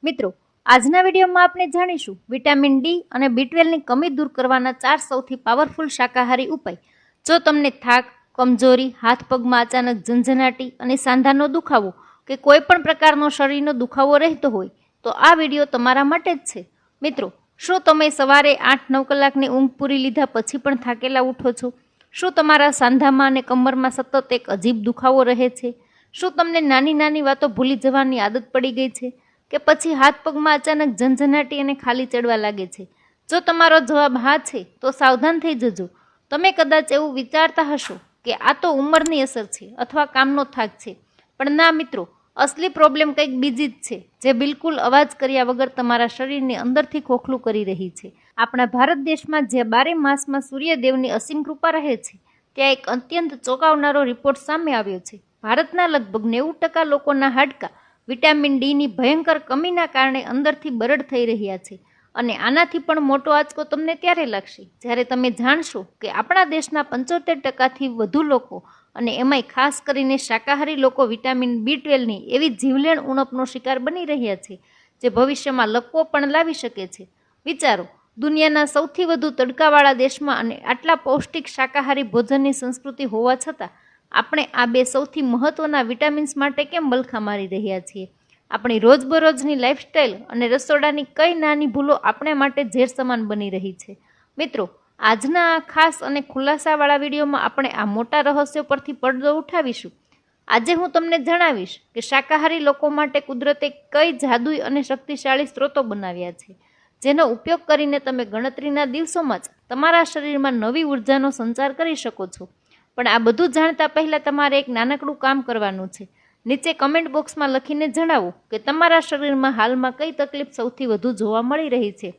મિત્રો, આજના વિડીયોમાં આપણે જાણીશું વિટામિન ડી અને B12ની કમી દૂર કરવાના 4 સૌથી પાવરફુલ શાકાહારી ઉપાય. જો તમને થાક, કમજોરી, હાથ પગમાં અચાનક ઝંઝનાટી અને સાંધાનો દુખાવો કે કોઈ પણ પ્રકારનો શરીરનો દુખાવો રહેતો હોય તો આ વિડીયો તમારા માટે જ છે. મિત્રો, શું તમે સવારે 8-9 કલાકની ઊંઘ પૂરી લીધા પછી પણ થાકેલા ઉઠો છો? શું તમારા સાંધામાં અને કમરમાં સતત એક અજીબ દુખાવો રહે છે? શું તમને નાની નાની વાતો ભૂલી જવાની આદત પડી ગઈ છે કે પછી હાથ પગમાં અચાનક ઝંઝનાટી અને ખાલી ચડવા લાગે છે? જો તમારો જવાબ હા છે તો સાવધાન થઈ જજો. તમે કદાચ એવું વિચારતા હશો કે આ તો ઉંમરની અસર છે અથવા કામનો થાક છે, પણ ના મિત્રો, અસલી પ્રોબ્લેમ કંઈક બીજી જ છે જે બિલકુલ અવાજ કર્યા વગર તમારા શરીરને અંદરથી ખોખલું કરી રહી છે. આપણા ભારત દેશમાં જે 12 માસમાં સૂર્યદેવની અસીમ કૃપા રહે છે, ત્યાં એક અત્યંત ચોંકાવનારો રિપોર્ટ સામે આવ્યો છે. ભારતના લગભગ 90% લોકોના હાડકાં વિટામિન ડીની ભયંકર કમીના કારણે અંદરથી બરડ થઈ રહ્યા છે. અને આનાથી પણ મોટો આંચકો તમને ત્યારે લાગશે જ્યારે તમે જાણશો કે આપણા દેશના 75%થી વધુ લોકો, અને એમાંય ખાસ કરીને શાકાહારી લોકો, વિટામિન B12ની એવી જીવલેણ ઉણપનો શિકાર બની રહ્યા છે જે ભવિષ્યમાં લકવો પણ લાવી શકે છે. વિચારો, દુનિયાના સૌથી વધુ તડકાવાળા દેશમાં અને આટલા પૌષ્ટિક શાકાહારી ભોજનની સંસ્કૃતિ હોવા છતાં આપણે આ બે સૌથી મહત્વના વિટામિન્સ માટે કેમ બલખા મારી રહ્યા છીએ? આપણી રોજબરોજની લાઈફસ્ટાઈલ અને રસોડાની કઈ નાની ભૂલો આપણે માટે ઝેર સમાન બની રહી છે? મિત્રો, આજના આ ખાસ અને ખુલાસાવાળા વિડીયોમાં આપણે આ મોટા રહસ્યો પરથી પડદો ઉઠાવીશું. આજે હું તમને જણાવીશ કે શાકાહારી લોકો માટે કુદરતે કઈ જાદુઈ અને શક્તિશાળી સ્ત્રોતો બનાવ્યા છે જેનો ઉપયોગ કરીને તમે ગણતરીના દિવસોમાં જ તમારા શરીરમાં નવી ઉર્જાનો સંચાર કરી શકો છો. પણ આ બધું જાણતા પહેલાં તમારે એક નાનકડું કામ કરવાનું છે. નીચે કમેન્ટ બોક્સમાં લખીને જણાવો કે તમારા શરીરમાં હાલમાં કઈ તકલીફ સૌથી વધુ જોવા મળી રહી છે.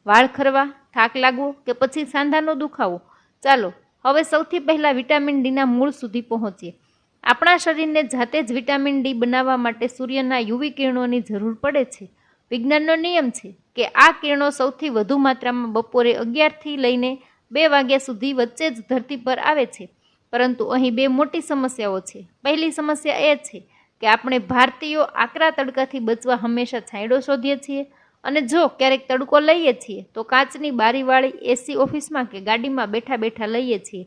વાળ ખરવા, થાક લાગવો કે પછી સાંધાનો દુખાવો? ચાલો હવે સૌથી પહેલાં વિટામિન ડીના મૂળ સુધી પહોંચીએ. આપણા શરીરને જાતે જ વિટામિન ડી બનાવવા માટે સૂર્યના યુવી કિરણોની જરૂર પડે છે. વિજ્ઞાનનો નિયમ છે કે આ કિરણો સૌથી વધુ માત્રામાં બપોરે 11થી લઈને 2 વાગ્યા સુધી વચ્ચે જ ધરતી પર આવે છે. પરંતુ અહીં બે મોટી સમસ્યાઓ છે. પહેલી સમસ્યા એ છે કે આપણે ભારતીયો આકરા તડકાથી બચવા હંમેશા છાંયડો શોધીએ છીએ, અને જો ક્યારેક તડકો લઈએ છીએ તો કાચની બારીવાળી એસી ઓફિસમાં કે ગાડીમાં બેઠા બેઠા લઈએ છીએ.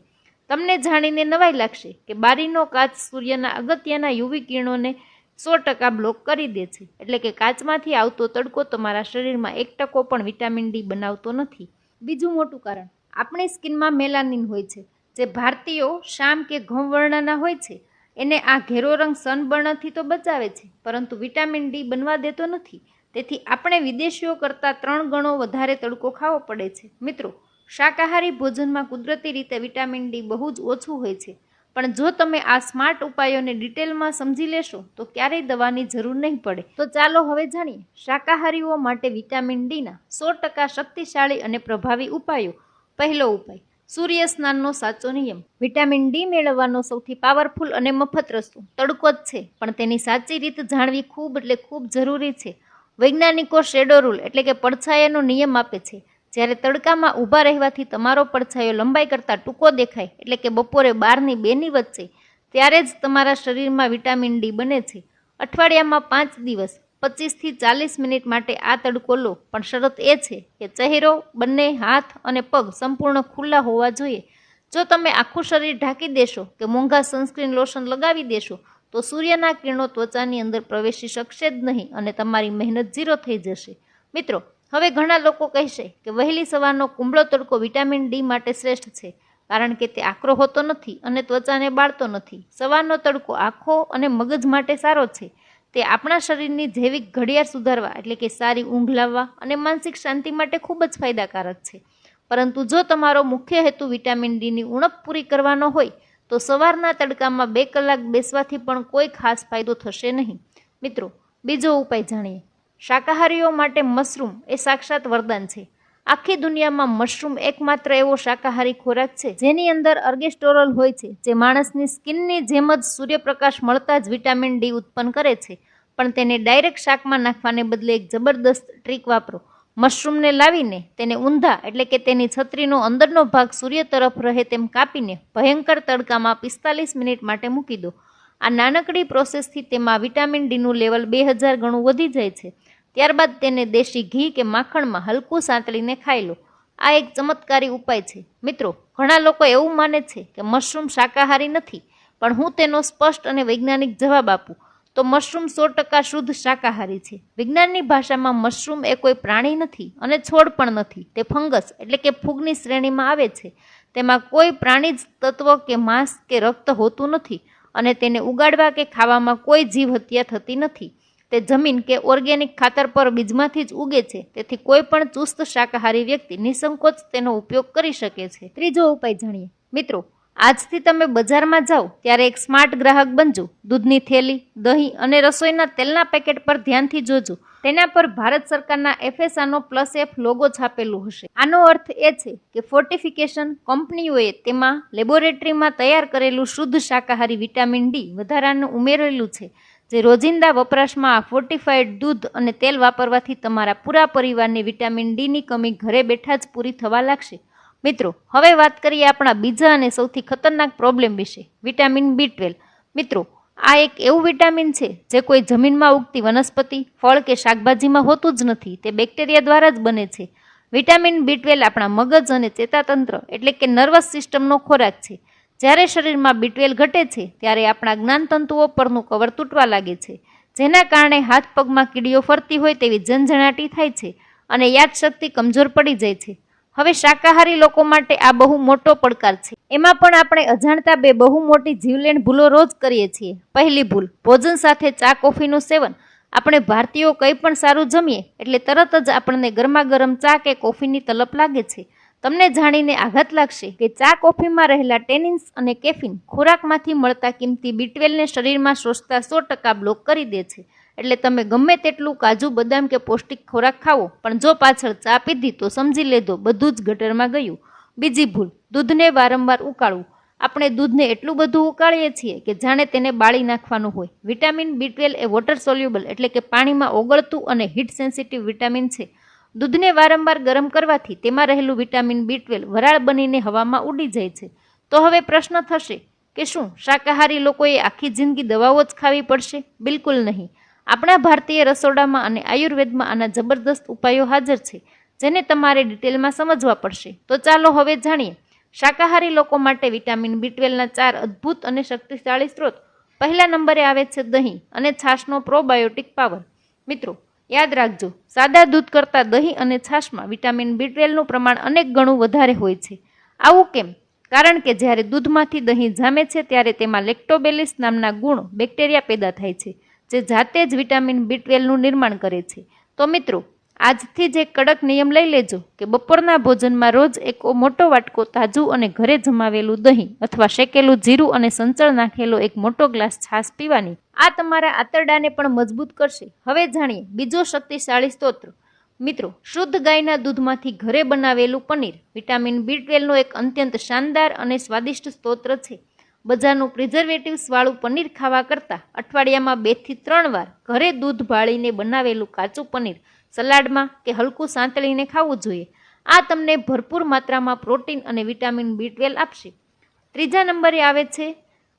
તમને જાણીને નવાઈ લાગશે કે બારીનો કાચ સૂર્યના અગત્યના યુવી કિરણોને 100% બ્લોક કરી દે છે. એટલે કે કાચમાંથી આવતો તડકો તમારા શરીરમાં 1% પણ વિટામિન ડી બનાવતો નથી. બીજું મોટું કારણ, આપણી સ્કિનમાં મેલાનિન હોય છે જે ભારતીયો શામ કે ઘઉં વર્ણના હોય છે. એને આ ઘેરો રંગ સનબર્નથી તો બચાવે છે, પરંતુ વિટામિન ડી બનવા દેતો નથી. તેથી આપણે વિદેશીઓ કરતાં 3 ગણો વધારે તડકો ખાવો પડે છે. મિત્રો, શાકાહારી ભોજનમાં કુદરતી રીતે વિટામિન ડી બહુ જ ઓછું હોય છે, પણ જો તમે આ સ્માર્ટ ઉપાયોને ડિટેલમાં સમજી લેશો તો ક્યારેય દવાની જરૂર નહીં પડે. તો ચાલો હવે જાણીએ શાકાહારીઓ માટે વિટામિન ડીના 100% શક્તિશાળી અને પ્રભાવી ઉપાયો. પહેલો ઉપાય, સૂર્ય સ્નાનનો સાચો નિયમ. વિટામિન ડી મેળવવાનો સૌથી પાવરફુલ અને મફત રસ્તો તડકો જ છે, પણ તેની સાચી રીત જાણવી ખૂબ જરૂરી છે. વૈજ્ઞાનિકો શેડો રૂલ એટલે કે પડછાયાનો નિયમ આપે છે. જ્યારે તડકામાં ઊભા રહેવાથી તમારો પડછાયો લંબાઈ કરતાં ટૂંકો દેખાય, એટલે કે બપોરે 12 થી 2 ની વચ્ચે, ત્યારે જ તમારા શરીરમાં વિટામિન ડી બને છે. અઠવાડિયામાં 5 દિવસ 25 થી 40 મિનિટ માટે આ તડકો લો, પણ શરત એ છે કે ચહેરો, બંને હાથ અને પગ સંપૂર્ણ ખુલ્લા હોવા જોઈએ. જો તમે આખું શરીર ઢાંકી દેશો કે મોંઘા સનસ્ક્રીન લોશન લગાવી દેશો તો સૂર્યના કિરણો ત્વચાની અંદર પ્રવેશી શકશે જ નહીં અને તમારી મહેનત ઝીરો થઈ જશે. મિત્રો, હવે ઘણા લોકો કહેશે કે વહેલી સવારનો કુંબળો તડકો વિટામિન ડી માટે શ્રેષ્ઠ છે કારણ કે તે આકરો હોતો નથી અને ત્વચાને બાળતો નથી. સવારનો તડકો આંખો અને મગજ માટે સારો છે. તે આપણા શરીરની જૈવિક ઘડિયાળ સુધારવા એટલે કે સારી ઊંઘ લાવવા અને માનસિક શાંતિ માટે ખૂબ જ ફાયદાકારક છે. પરંતુ જો તમારો મુખ્ય હેતુ વિટામિન ડીની ઉણપ પૂરી કરવાનો હોય તો સવારના તડકામાં 2 કલાક બેસવાથી પણ કોઈ ખાસ ફાયદો થશે નહીં. મિત્રો, બીજો ઉપાય જાણીએ. શાકાહારીઓ માટે મશરૂમ એ સાક્ષાત વરદાન છે. આખી દુનિયામાં મશરૂમ એકમાત્ર એવો શાકાહારી ખોરાક છે જેની અંદર અર્ગેસ્ટોરોલ હોય છે, જે માણસની સ્કિનની જેમ જ સૂર્યપ્રકાશ મળતા જ વિટામિન ડી ઉત્પન્ન કરે છે. પણ તેને ડાયરેક્ટ શાકમાં નાખવાને બદલે એક જબરદસ્ત ટ્રીક વાપરો. મશરૂમને લાવીને તેને ઊંધા એટલે કે તેની છત્રીનો અંદરનો ભાગ સૂર્ય તરફ રહે તેમ કાપીને ભયંકર તડકામાં 45 મિનિટ માટે મૂકી દો. આ નાનકડી પ્રોસેસથી તેમાં વિટામિન ડીનું લેવલ 2000 ગણું વધી જાય છે. ત્યારબાદ તેને દેશી ઘી કે માખણમાં હલકું સાંતળીને ખાઈ લો. આ એક ચમત્કારી ઉપાય છે. મિત્રો, ઘણા લોકો એવું માને છે કે મશરૂમ શાકાહારી નથી, પણ હું તેનો સ્પષ્ટ અને વૈજ્ઞાનિક જવાબ આપું તો મશરૂમ 100% શુદ્ધ શાકાહારી છે. વિજ્ઞાનની ભાષામાં મશરૂમ એ કોઈ પ્રાણી નથી અને છોડ પણ નથી. તે ફંગસ એટલે કે ફૂગની શ્રેણીમાં આવે છે. તેમાં કોઈ પ્રાણીજ તત્વ કે માંસ કે રક્ત હોતું નથી અને તેને ઉગાડવા કે ખાવામાં કોઈ જીવ હત્યા થતી નથી. તે જમીન કે ઓર્ગેનિક ખાતર પર બીજમાંથી જ ઉગે છે. તેથી કોઈ પણ ચુસ્ત શાકાહારી વ્યક્તિ નિસંકોચ તેનો ઉપયોગ કરી શકે છે. ત્રીજો ઉપાય જાણીએ. મિત્રો, આજથી તમે બજારમાં જાઓ ત્યારે એક સ્માર્ટ ગ્રાહક બનજો. દૂધની થેલી, દહીં અને રસોઈના તેલના પેકેટ પર ધ્યાનથી જોજો. તેના પર ભારત સરકારના FSAનો +F લોગો છાપેલું હશે. આનો અર્થ એ છે કે ફોર્ટિફિકેશન કંપનીઓએ તેમાં લેબોરેટરીમાં તૈયાર કરેલું શુદ્ધ શાકાહારી વિટામિન ડી વધારાનું ઉમેરેલું છે, જે રોજિંદા વપરાશમાં આ ફોર્ટિફાઈડ દૂધ અને તેલ વાપરવાથી તમારા પૂરા પરિવારની વિટામિન ડીની કમી ઘરે બેઠા જ પૂરી થવા લાગશે. મિત્રો, હવે વાત કરીએ આપણા બીજા અને સૌથી ખતરનાક પ્રોબ્લેમ વિશે, વિટામિન B12. મિત્રો, આ એક એવું વિટામિન છે જે કોઈ જમીનમાં ઉગતી વનસ્પતિ, ફળ કે શાકભાજીમાં હોતું જ નથી. તે બેક્ટેરિયા દ્વારા જ બને છે. વિટામિન B12 આપણા મગજ અને ચેતાતંત્ર એટલે કે નર્વસ સિસ્ટમનો ખોરાક છે. જ્યારે શરીરમાં B12 ઘટે છે ત્યારે આપણા જ્ઞાનતંતુઓ પરનું કવર તૂટવા લાગે છે, જેના કારણે હાથ પગમાં કીડીઓ ફરતી હોય તેવી ઝંઝણાટી થાય છે અને યાદશક્તિ કમજોર પડી જાય છે. હવે શાકાહારી લોકો માટે આ બહુ મોટો પડકાર છે. એમાં પણ આપણે અજાણતા બે બહુ મોટી જીવલેણ ભૂલો રોજ કરીએ છીએ. પહેલી ભૂલ, ભોજન સાથે ચા કોફીનું સેવન. આપણે ભારતીયો કંઈ પણ સારું જમીએ એટલે તરત જ આપણને ગરમા ગરમ ચા કે કોફીની તલપ લાગે છે. તમને જાણીને આઘાત લાગશે કે ચા કોફીમાં રહેલા ટેનિન્સ અને કેફીન ખોરાકમાંથી મળતા કિંમતી B12ને શરીરમાં શોષતા 100% બ્લોક કરી દે છે. એટલે તમે ગમે તેટલું કાજુ બદામ કે પૌષ્ટિક ખોરાક ખાવો, પણ જો પાછળ ચા પીધી તો સમજી લેજો બધું જ ગટરમાં ગયું. બીજી ભૂલ, દૂધને વારંવાર ઉકાળવું. આપણે દૂધને એટલું બધું ઉકાળીએ છીએ કે જાણે તેને બાળી નાખવાનું હોય. વિટામિન B12 એ વોટર સોલ્યુબલ એટલે કે પાણીમાં ઓગળતું અને હીટ સેન્સિટિવ વિટામિન છે. દૂધને વારંવાર ગરમ કરવાથી તેમાં રહેલું વિટામિન B12 વરાળ બનીને હવામાં ઉડી જાય છે. તો હવે પ્રશ્ન થશે કે શું શાકાહારી લોકોએ આખી જિંદગી દવાઓ જ ખાવી પડશે? બિલકુલ નહીં. આપણા ભારતીય રસોડામાં અને આયુર્વેદમાં આના જબરદસ્ત ઉપાયો હાજર છે, જેને તમારે ડિટેલમાં સમજવા પડશે. તો ચાલો હવે જાણીએ શાકાહારી લોકો માટે વિટામિન B12ના 4 અદ્ભુત અને શક્તિશાળી સ્ત્રોત. પહેલા નંબરે આવે છે દહીં અને છાશનો પ્રોબાયોટિક પાવર. મિત્રો, યાદ રાખજો, સાદા દૂધ કરતાં દહીં અને છાશમાં વિટામિન B12નું પ્રમાણ અનેક ગણું વધારે હોય છે. આવું કેમ? કારણ કે જ્યારે દૂધમાંથી દહીં જામે છે ત્યારે તેમાં લેક્ટોબેલિસ નામના ગુણ બેક્ટેરિયા પેદા થાય છે, જે જાતે જ વિટામિન B12નું નિર્માણ કરે છે. તો મિત્રો, આજથી જ એક કડક નિયમ લઈ લેજો કે બપોરના ભોજનમાં રોજ એક મોટો વાટકો તાજું અને ઘરે જમાવેલું દહીં અથવા શેકેલું જીરું અને સંચળ નાખેલો એક મોટો ગ્લાસ છાશ પીવાની. આ તમારા આંતરડાને પણ મજબૂત કરશે. હવે જાણીએ બીજો શક્તિશાળી સ્ત્રોત. મિત્રો, શુદ્ધ ગાયના દૂધમાંથી ઘરે બનાવેલું પનીર વિટામિન B12નું એક અત્યંત શાનદાર અને સ્વાદિષ્ટ સ્ત્રોત છે. બજારનું પ્રિઝર્વેટિવ્સ વાળું પનીર ખાવા કરતાં અઠવાડિયામાં 2 થી 3 વાર ઘરે દૂધ બાળીને બનાવેલું કાચું પનીર સલાડમાં કે હલકું સાંતળીને ખાવું જોઈએ. આ તમને ભરપૂર માત્રામાં પ્રોટીન અને વિટામિન B12 આપશે. ત્રીજા નંબરે આવે છે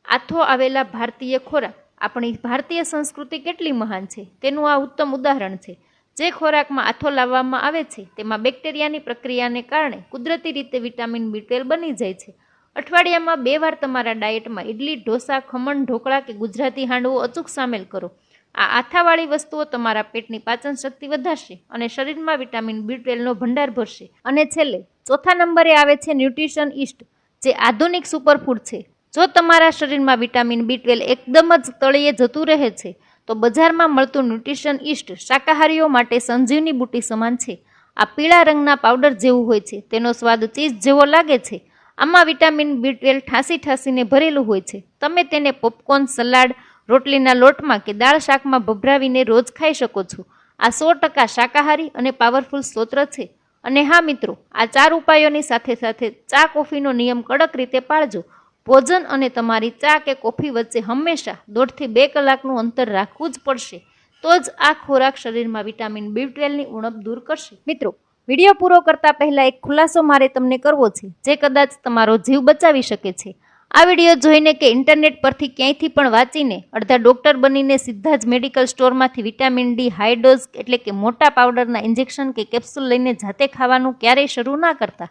આથો આવેલા ભારતીય ખોરાક. આપણી ભારતીય સંસ્કૃતિ કેટલી મહાન છે તેનું આ ઉત્તમ ઉદાહરણ છે. જે ખોરાકમાં આથો લાવવામાં આવે છે તેમાં બેક્ટેરિયાની પ્રક્રિયાને કારણે કુદરતી રીતે વિટામિન B12 બની જાય છે. અઠવાડિયામાં 2 વાર તમારા ડાયટમાં ઇડલી, ઢોસા, ખમણ, ઢોકળા કે ગુજરાતી હાંડવો અચૂક સામેલ કરો. આ આથાવાળી વસ્તુઓ તમારા પેટની પાચન શક્તિ વધારશે અને શરીરમાં વિટામિન B12નો ભંડાર ભરશે. અને છેલ્લે ચોથા નંબરે આવે છે ન્યુટ્રિશન ઈસ્ટ, જે આધુનિક સુપરફૂડ છે. જો તમારા શરીરમાં વિટામિન B12 એકદમ જ તળિયે જતું રહે છે તો બજારમાં મળતું ન્યુટ્રિશન ઈસ્ટ શાકાહારીઓ માટે સંજીવની બુટી સમાન છે. આ પીળા રંગના પાવડર જેવું હોય છે. તેનો સ્વાદ ચીઝ જેવો લાગે છે. આમાં વિટામિન B12 ઠાંસીને ભરેલું હોય છે. તમે તેને પોપકોર્ન, સલાડ, રોટલીના લોટમાં કે દાળ શાકમાં ભભરાવીને રોજ ખાઈ શકો છો. આ 100% શાકાહારી અને પાવરફુલ સ્ત્રોત છે. અને હા મિત્રો, આ 4 ઉપાયોની સાથે સાથે ચા કોફીનો નિયમ કડક રીતે પાળજો. ભોજન અને તમારી ચા કે કોફી વચ્ચે હંમેશા 1.5 થી 2 કલાકનું અંતર રાખવું જ પડશે. તો જ આ ખોરાક શરીરમાં વિટામિન B12ની ઉણપ દૂર કરશે. મિત્રો, વિડીયો પૂરો કરતા પહેલા એક ખુલાસો મારે તમને કરવો છે, જે કદાચ તમારો જીવ બચાવી શકે છે. આ વિડીયો જોઈને કે ઇન્ટરનેટ પરથી ક્યાંયથી પણ વાંચીને અડધા ડોક્ટર બનીને સીધા જ મેડિકલ સ્ટોરમાંથી વિટામિન ડી હાઈ ડોઝ એટલે કે મોટા પાવડરના ઇન્જેક્શન કે કેપ્સ્યુલ લઈને જાતે ખાવાનું ક્યારેય શરૂ ના કરતા.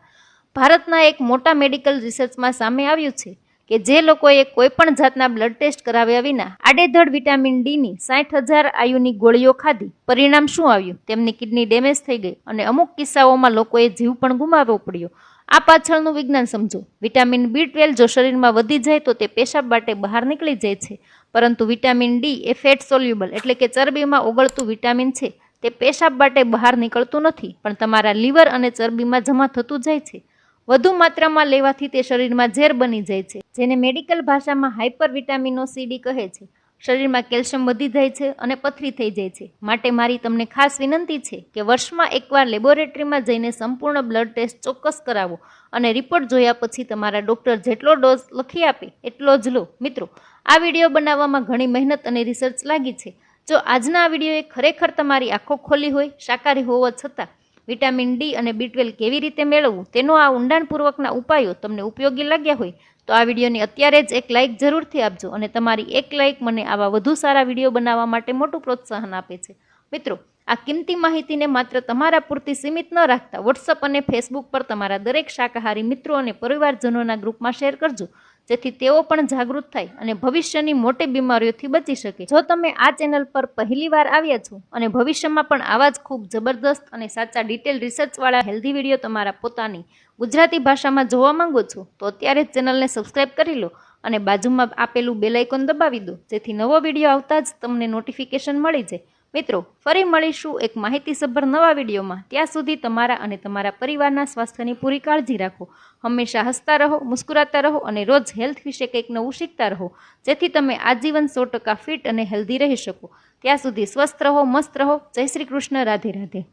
ભારતના એક મોટા મેડિકલ રિસર્ચમાં સામે આવ્યું છે કે જે લોકોએ કોઈપણ જાતના બ્લડ ટેસ્ટ કરાવ્યા વિના આડેધડ વિટામિન ડીની 60,000 આયુની ગોળીઓ ખાધી, પરિણામ શું આવ્યું? તેમની કિડની ડેમેજ થઈ ગઈ અને અમુક કિસ્સાઓમાં લોકોએ જીવ પણ ગુમાવવો પડ્યો. આ પાછળનું વિજ્ઞાન સમજો. વિટામિન B12 જો શરીરમાં વધી જાય તો તે પેશાબ બાટે બહાર નીકળી જાય છે, પરંતુ વિટામિન ડી એ ફેટ સોલ્યુબલ એટલે કે ચરબીમાં ઓગળતું વિટામિન છે. તે પેશાબ બાટે બહાર નીકળતું નથી, પણ તમારા લીવર અને ચરબીમાં જમા થતું જાય છે. વધુ માત્રામાં લેવાથી તે શરીરમાં ઝેર બની જાય છે, જેને મેડિકલ ભાષામાં હાઇપર વિટામિનોસિડી કહે છે. શરીરમાં કેલ્શિયમ વધી જાય છે અને પથરી થઈ જાય છે. માટે મારી તમને ખાસ વિનંતી છે કે વર્ષમાં એકવાર લેબોરેટરીમાં જઈને સંપૂર્ણ બ્લડ ટેસ્ટ ચોક્કસ કરાવો અને રિપોર્ટ જોયા પછી તમારા ડૉક્ટર જેટલો ડોઝ લખી આપે એટલો જ લો. મિત્રો, આ વિડીયો બનાવવામાં ઘણી મહેનત અને રિસર્ચ લાગી છે. જો આજના આ વિડીયોએ ખરેખર તમારી આંખો ખોલી હોય, શાકાહારી હોવા છતાં વિટામિન ડી અને B12 કેવી રીતે મેળવવું તેનો આ ઊંડાણપૂર્વકના ઉપાયો તમને ઉપયોગી લાગ્યા હોય તો આ વિડીયોને અત્યારે જ એક લાઇક જરૂરથી આપજો અને તમારી એક લાઇક મને આવા વધુ સારા વિડીયો બનાવવા માટે મોટું પ્રોત્સાહન આપે છે. મિત્રો, આ કિંમતી માહિતીને માત્ર તમારા પૂરતી સીમિત ન રાખતા વોટ્સઅપ અને ફેસબુક પર તમારા દરેક શાકાહારી મિત્રો અને પરિવારજનોના ગ્રુપમાં શેર કરજો, જેથી તેઓ પણ જાગૃત થાય અને ભવિષ્યની મોટી બીમારીઓથી બચી શકે. જો તમે આ ચેનલ પર પહેલીવાર આવ્યા છો અને ભવિષ્યમાં પણ આવા જ ખૂબ જબરદસ્ત અને સાચા ડિટેલ રિસર્ચવાળા હેલ્ધી વિડીયો તમારા પોતાની ગુજરાતી ભાષામાં જોવા માંગો છો તો અત્યારે જ ચેનલને સબસ્ક્રાઇબ કરી લો અને બાજુમાં આપેલું બેલ આઇકોન દબાવી દો, જેથી નવો વિડીયો આવતા જ તમને નોટિફિકેશન મળી જાય. મિત્રો, ફરી મળીશું એક માહિતીસભર નવા વિડીયોમાં. ત્યાં સુધી તમારા અને તમારા પરિવારના સ્વાસ્થ્યની પૂરી કાળજી રાખો. હંમેશા હસતા રહો, મુસ્કુરાતા રહો અને રોજ હેલ્થ વિશે કંઈક નવું શીખતા રહો, જેથી તમે આજીવન 100% ફિટ અને હેલ્ધી રહી શકો. ત્યાં સુધી સ્વસ્થ રહો, મસ્ત રહો. જય શ્રી કૃષ્ણ. રાધે રાધે.